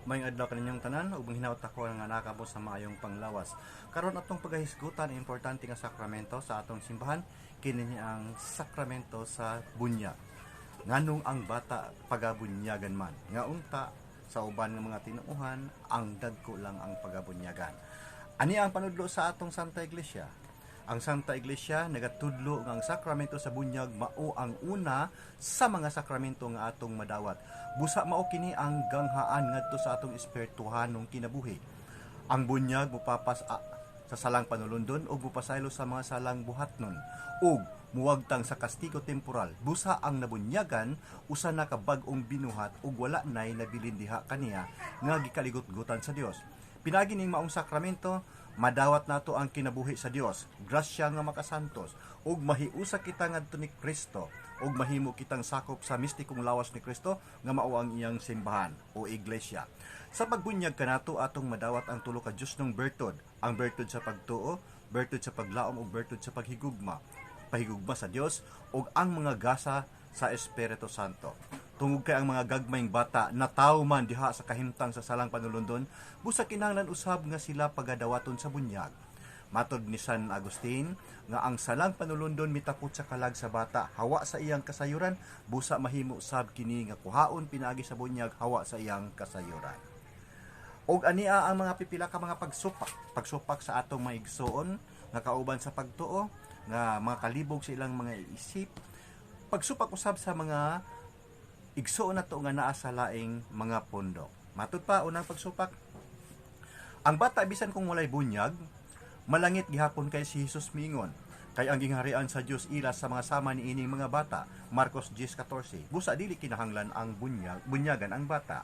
Mayong adlaw kaninyong tanan ug hinaut ako nga nakabo sa maayong panglawas. Karon atong pagahisgutan importante nga sakramento sa atong simbahan kini ang sakramento sa bunyag. Nganong ang bata pagabunyagan man, nga unta sa uban nga mga tinuuhan ang dagko lang ang pagabunyagan. Ani ang panudlo sa atong Santa Iglesia. Ang Santa Iglesia nagatudlo nga ang sakramento sa bunyag mao ang una sa mga sakramento nga atong madawat. Busa mao kini ang ganghaan ngadto sa atong espirituhanong kinabuhi. Ang bunyag mopapas sa salang panulundon ug mopasaylo sa mga salang buhatnon ug muwagtang sa kastigo temporal. Busa ang nabunyagan usa na ka bag-ong binuhat ug wala nay nabilin diha kaniya nga gikaligot-gutan sa Dios. Pinagi ning maong sakramento madawat nato ang kinabuhi sa Dios, grasya nga makasantos, ug mahiusa kita ngadto ni Kristo, ug mahimo kitang sakop sa mistikong lawas ni Kristo nga mao ang iyang simbahan o iglesia. Sa pagbunyag kanato atong madawat ang tulo ka Dios nung bertud, ang bertud sa pagtuo, bertud sa paglaom ug bertud sa paghigugma. Pahigugma sa Dios ug ang mga gasa sa Espiritu Santo. Tungod kay ang mga gagmayng bata nataw man diha sa kahimtang sa salang panulundon, busa kinahanglan usab nga sila pagadawaton sa bunyag. Matod ni San Agustin nga ang salang panulundon mitapot sa kalag sa bata hawa sa iyang kasayuran, busa mahimo usab kini nga kuhaon pinaagi sa bunyag hawa sa iyang kasayuran. Og ania ang mga pipila ka mga pagsupak sa atong mga igsoon nga kauban sa pagtuo nga mga kalibog sa ilang mga isip, pagsupak usab sa mga igsoon nato nga naa sa laing mga pundok. Matud pa unang pagsupak, ang bata bisan kung walay bunyag, malangit gihapon kay si Jesus mingon, kay ang gingharian sa Dios ila sa mga sama ni ining mga bata. Marcos 10:14. Busa dili kinahanglan ang bunyagan ang bata.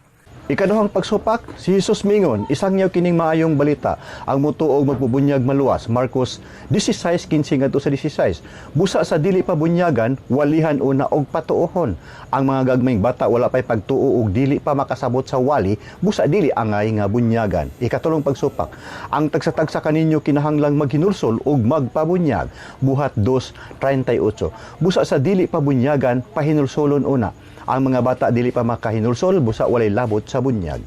Ikaduhang pagsupak, si Jesus mingon, isang niyaw kining maayong balita, ang mutuog magpubunyag maluwas. Marcos 16:15 ngadto sa 16. Busa sa dili pa bunyagan, walihan una og patuohon. Ang mga gagmayng bata wala pay pagtuo og dili pa makasabot sa wali, busa dili angay nga bunyagan. Ikatulong pagsupak, ang tagsa-tagsa kaninyo kinahanglang maghinulsol og magpabunyag. Buhat 2:38. Busa sa dili pa bunyagan, pahinulsolon una. Ang mga bata dili pa makahinulsol, busa walay labot sa bunyag.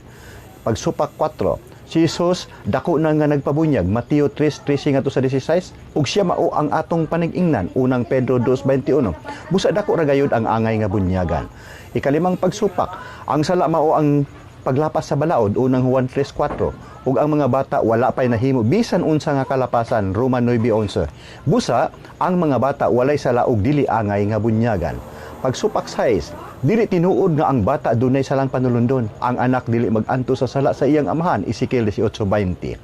Pagsupak 4, si Jesus dako na nga nagpabunyag, Mateo 3:13 ngadto sa 16, ug siya mao ang atong panig-ingnan, unang Pedro 2:21. Busa dako ra gayud ang angay nga bunyagan. Ikalimang pagsupak, ang sala mao ang paglapas sa balaod, unang Juan 3:4. ug ang mga bata wala pay nahimo bisan unsa nga kalapasan, Roman 9:11. Busa ang mga bata walay sala ug dili angay nga bunyagan. Pagsupak 6, dili tinuod nga ang bata dunay salang panulundon. Ang anak dili mag-anto sa sala sa iyang amahan, Ezekiel 18:20.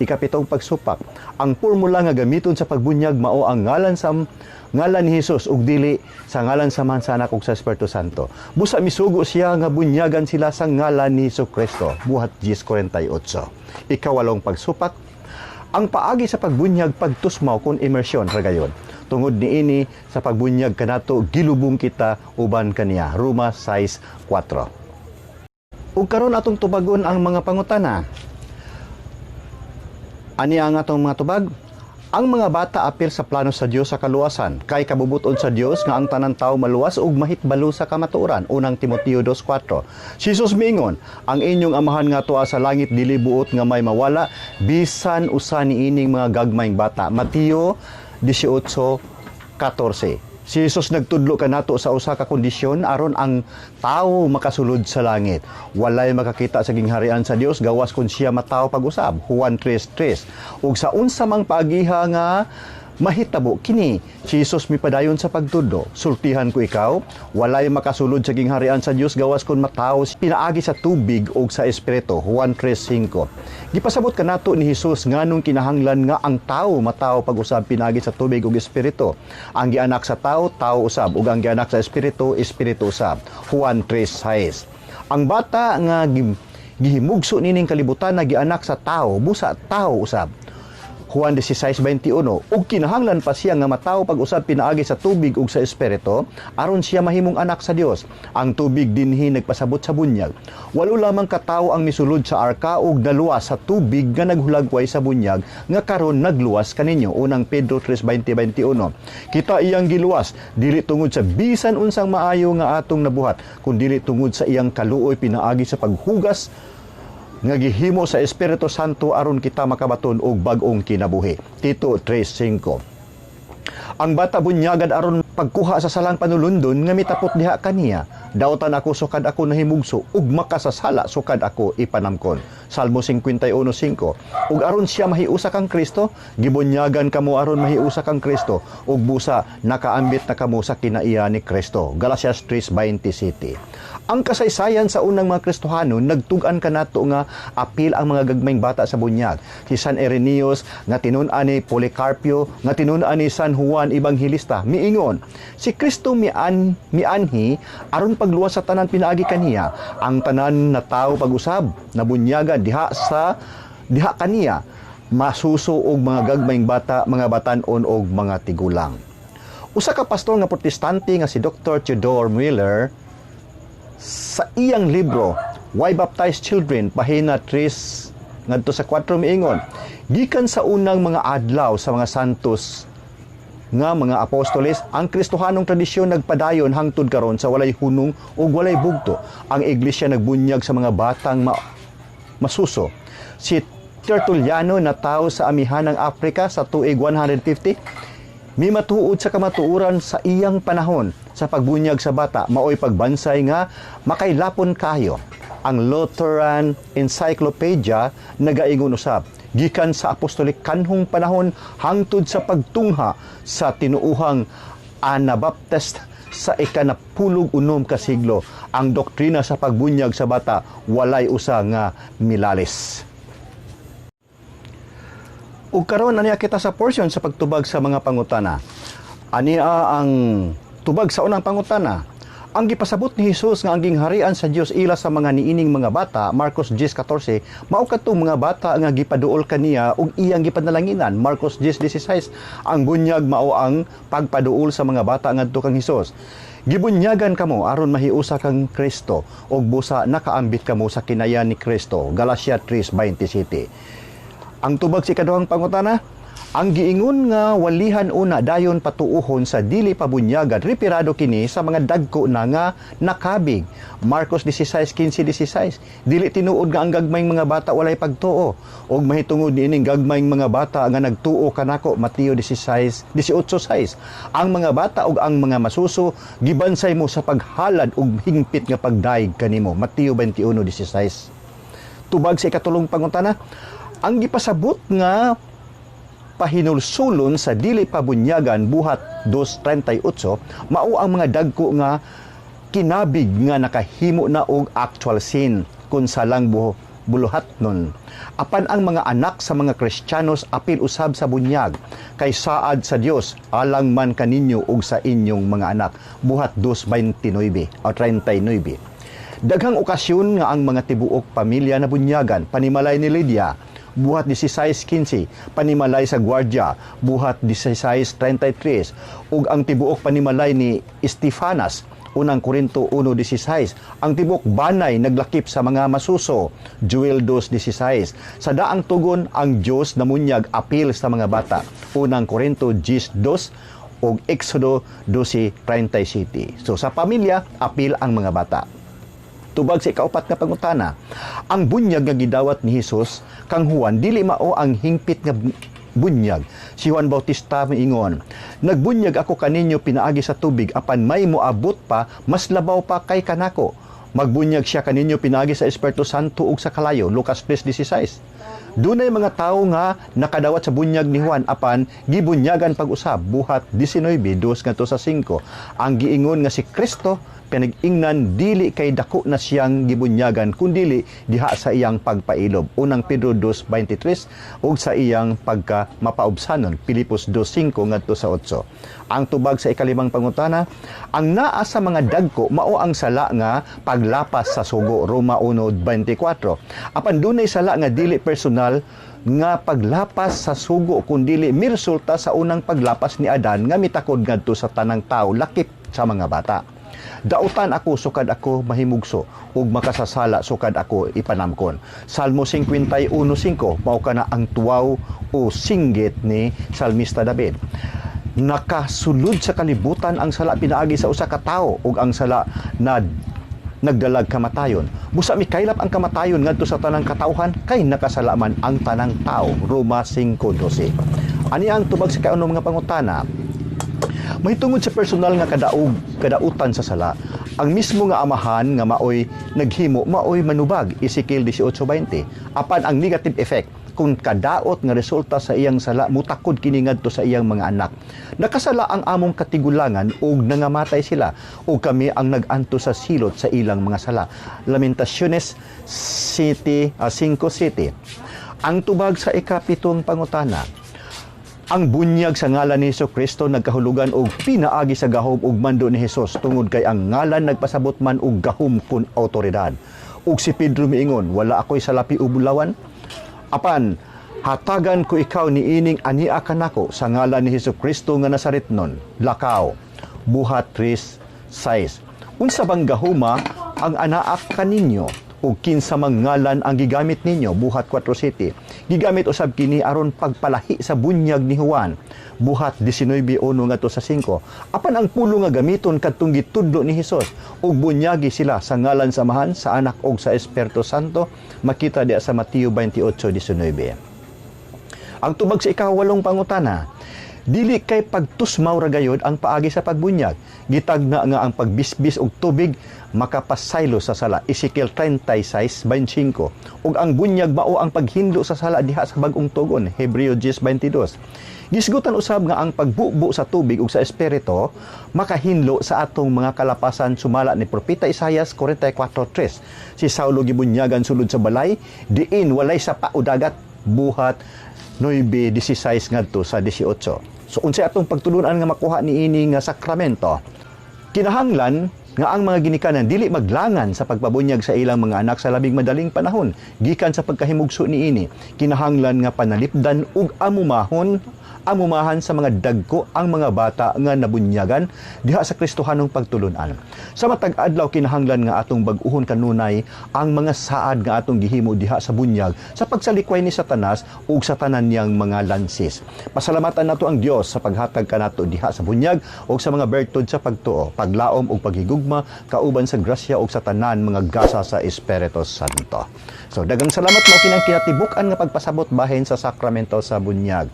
Ikapitong pagsupak, ang formula nga gamiton sa pagbunyag mao ang ngalan ni Jesus ug dili sa ngalan sa Ama, sa Anak ug sa Espiritu Santo. Busa misugo siya nga bunyagan sila sa ngalan ni Jesucristo. Buhat 10:48. Ikawalong pagsupak, ang paagi sa pagbunyag pagtusmaw kun immersion ra gayon. Tungod niini sa pagbunyag kanato gilubong kita uban kaniya. Roma 6:4. Ug karon atong tubagon ang mga pangutana. Ani ang atong mga tubag? Ang mga bata apil sa plano sa Dios sa kaluwasan, kay kabubuton sa Dios nga ang tanan tawo maluwas ug mahitbalo sa kamatuoran. Unang Timoteo 2:4. Jesus mingon, ang inyong amahan nga tuwa sa langit dili buot nga may mawala bisan usa niining mga gagmayng bata. Mateo 18:14. Si Jesus nagtudlo kanato sa usa ka kondisyon aron ang tawo makasulod sa langit. Walay makakita sa gingharian sa Dios gawas kun siya matawo pag-usab. Juan 3:3. Ug sa unsa mang paagiha nga mahitabo kini, si Jesus mipadayon sa pagtudlo. Sultihan ko ikaw, walay makasulod sa gingharian sa Dios gawas kun matawo pinaagi sa tubig ug sa espiritu. Juan 3:5. Gipasabot kanato ni Jesus nganong kinahanglan nga ang tawo matawo pag-usab pinaagi sa tubig ug espiritu. Ang gianak sa tawo, tawo usab, ug ang gianak sa espiritu, espiritu usab. Juan 3:6. Ang bata nga gihimugso nining kalibutan na gianak sa tawo, busa tawo usab. Juan 16:21, ug kinahanglan pa siya nga matawo pag-usab pinaagi sa tubig ug sa espiritu aron siya mahimong anak sa Dios. Ang tubig dinhi nagpasabot sa bunyag. Walo lamang katawo ang misulod sa arka ug naluwas sa tubig nga naghulagway sa bunyag nga karon nagluwas kaninyo. Unang Pedro 3:20-21. Kita iyang giluwas dili tungod sa bisan unsang maayo nga atong nabuhat, kun dili tungod sa iyang kaluoy pinaagi sa paghugas nga gihimo sa Espiritu Santo aron kita makabaton og bag-ong kinabuhi. Tito 3:5. Ang bata bunyagan aron pagkuha sa salang panulundon nga mitapot diha kaniya. Daotan ako sukad ako nahimugso ug makasasala sukad ako ipanamkon. Salmo 51:5. Ug aron siya mahiusa kang Kristo, gibunyagan kamo aron mahiusa kang Kristo ug busa nakaambit na kamo sa kinaiya ni Kristo. Galatias 3:27. Ang kasaysayan sa unang mga Kristohanon nagtug-an kanato nga apil ang mga gagmayng bata sa bunyag. Si San Irenaeus nga tinun-an ni Policarpio nga tinun-an ni San Juan Evangelista miingon, si Kristo mianhi aron pagluwas sa tanan pinaagi kaniya, ang tanan na tawo pag-usab na bunyagan diha kaniya masuso og mga gagmayng bata, mga batan-on og mga tigulang. Usa ka pastor nga protestante nga si Dr. Theodore Miller sa iyang libro Why Baptize Children pahina 3 ngadto sa 4 miingon, gikan sa unang mga adlaw sa mga santos nga mga apostoles, ang Kristohanong tradisyon nagpadayon hangtod karon sa walay hunong ug walay bugto. Ang iglesia nagbunyag sa mga batang masuso. Si Tertulliano na tawo sa amihanang Africa sa tuig 150 mimatuod sa kamatuoran sa iyang panahon sa pagbunyag sa bata maoy pagbansay nga makailapon kayo. Ang Lutheran Encyclopedia nagaingon usab, gikan sa apostolik kanhong panahon hangtod sa pagtungha sa tinuuhang Anabaptist sa ika-16 ka siglo, ang doktrina sa pagbunyag sa bata walay usa nga milalis. Ug karon aniya kita sa portion sa pagtubag sa mga pangutana. Aniya ang tubag sa unang pangutana. Ang gipasabot ni Hesus nga ang gingharian sa Dios ila sa mga niining mga bata, Marcos 10:14, mao kadtong mga bata nga gipaduol kaniya ug iyang gipanalanginan, Marcos 10:16. Ang bunyag mao ang pagpaduol sa mga bata ngadto kang Hesus. Gibunyagan kamo aron mahiusa kang Kristo ug busa nakaambit kamo sa kinaya ni Kristo, Galatia 3:27. Ang tubag sa ikaduhang pangutana, ang giingon nga walihan una dayon patuuhon sa dili pabunyagan reperado kini sa mga dagko na nga nakabig, Marcos 16:15-16. Dili tinuod nga ang gagmayng mga bata walay pagtuo ug mahitungod niining gagmayng mga bata nga nagtuo kanako, Mateo 18:6. Ang mga bata ug ang mga masuso gibansay mo sa paghalad ug hingpit nga pagdaig kanimo, Mateo 21:16. Tubag sa ikatulong pangutana, ang gipasabot nga pahinulsulon sa dili pabunyagan buhat 2:38 mao ang mga dagko nga kinabig nga nakahimo na og actual sin kun salang buluhatnon. Apan ang mga anak sa mga Kristiyanos apil usab sa bunyag kay saad sa Dios alang man kaninyo ug sa inyong mga anak, buhat 2:29 o 39. Daghang okasyon nga ang mga tibuok pamilya na bunyagan, panimalay ni Lydia buhat 16:15, panimalay sa Guardia buhat 16:33, ug ang tibuok panimalay ni Estefanas, unang Korinto 1:16. Ang tibuok banay naglakip sa mga masuso, Joel 2:16. Sa daang tugon ang Dios namunyag apil sa mga bata, unang Korinto 10:2 ug Exodo 12:37. So sa pamilya apil ang mga bata. Tubag sa ikaupat nga pangutana, ang bunyag nga gidawat ni Hesus kang Juan dili mao ang hingpit nga bunyag. Si Juan Bautista miingon, nagbunyag ako kaninyo pinaagi sa tubig apan may moabot pa mas labaw pa kay kanako. Magbunyag siya kaninyo pinaagi sa Espiritu Santo ug sa kalayo, Lucas 3:16. Dunay mga tawo nga nakadawat sa bunyag ni Juan apan gibunyagan pag-usab, buhat 19:2 ngadto sa 5. Ang giingon nga si Kristo pinag-ingnan dili kay dako na siyang gibunyagan kundili diha sa iyang pagpailob, unang Pedro 2:23 ug sa iyang pagka mapaubsanon, Pilipos 2:5 ngadto sa 8. Ang tubag sa ikalimang pangutana, ang naa sa mga dagko mao ang sala nga paglapas sa sugo, Roma 1:24. Apan dunay sala nga dili personal nga paglapas sa sugo kundili miresulta sa unang paglapas ni Adan nga mitakod ngadto sa tanang tawo lakip sa mga bata. Dautan ako sukad ako mahimugso ug makasasala sukad ako ipanamkon. Salmo 51:5 mao kana ang tuwaw o singgit ni Salmista David. Nakasulod sa kalibutan ang sala pinaagi sa usa ka tawo ug ang sala na nagdalag kamatayon. Busa mi kaylap ang kamatayon ngadto sa tanang katawhan kay nakasalaman ang tanang tao. Roma 5:12. Ani ang tubag sa kauno mga pangutana. Mahitungod sa personal nga kadautan sa sala, ang mismo nga amahan nga maoy naghimo maoy manubag Ezekiel 18:20. Apan ang negative effect kung kadaot nga resulta sa iyang sala mutakod kini ngadto sa iyang mga anak. Nakasala ang among katigulangan ug nangamatay sila ug kami ang naganto sa silot sa ilang mga sala. Lamentaciones 5:7. Ang tubag sa ikapitong pangutana, ang bunyag sa ngalan ni Jesucristo nagkahulugan og pinaagi sa gahom ug mando ni Hesus tungod kay ang ngalan nagpasabot man og gahom kun awtoridad. Ug si Pedro miingon, wala ako'y salapi o bulawan. Apan hatagan ko ikaw ni ining ania kanako sa ngalan ni Jesucristo nga Nazaretnon. Lakaw. Buhat 3:6. Unsa bang gahuma ang anaak kaninyo? O kinsa mang ngalan ang gigamit ninyo, buhat 4:7. Gigamit usab kini aron pagpalahi sa bunyag ni Juan, buhat 19:1 ngadto sa 5. Apan ang pulo nga gamiton kadtong gitudlo ni Hesus ug bunyagi sila sa ngalan sa Amahan, sa Anak ug sa Espiritu Santo, makita diya sa Mateo 28:19. Ang tubag sa ikawalong pangutana, dili kay pagtusmaw ra gayud ang paagi sa pagbunyag. Gitagna nga ang pagbisbis og tubig makapasaylo sa sala. Ezekiel 36:25. Ug ang bunyag mao ang paghindo sa sala diha sa bag-ong tugon. Hebreo 10:22. Gisgutan usab nga ang pagbubo sa tubig ug sa espiritu makahinlo sa atong mga kalapasan sumala ni propeta Isaias 44:3. Si Saulo gibunyagan sulod sa balay, diin walay sapa o dagat, buhat 9:16 ngadto sa 18. So unsay atong pagtulunan nga makuha niini nga sakramento? Kinahanglan nga ang mga ginikanan dili maglangan sa pagpabunyag sa ilang mga anak sa labing madaling panahon gikan sa pagkahimugso niini. Kinahanglan nga panalipdan ug amumahan sa mga dagko ang mga bata nga nabunyagan diha sa Kristohanong pagtulunan. Sa matag adlaw kinahanglan nga atong bag-uhon kanunay ang mga saad nga atong gihimo diha sa bunyag sa pagsalikway ni Satanas ug sa tanan niyang mga lansis. Pasalamatan nato ang Dios sa paghatag kanato diha sa bunyag ug sa mga bertud sa pagtuo, paglaom ug paghigugma kauban sa grasya ug sa tanan mga gasa sa Espiritu Santo. So daghang salamat mao kinang kinatibuk-an nga pagpasabot bahin sa sakramento sa bunyag.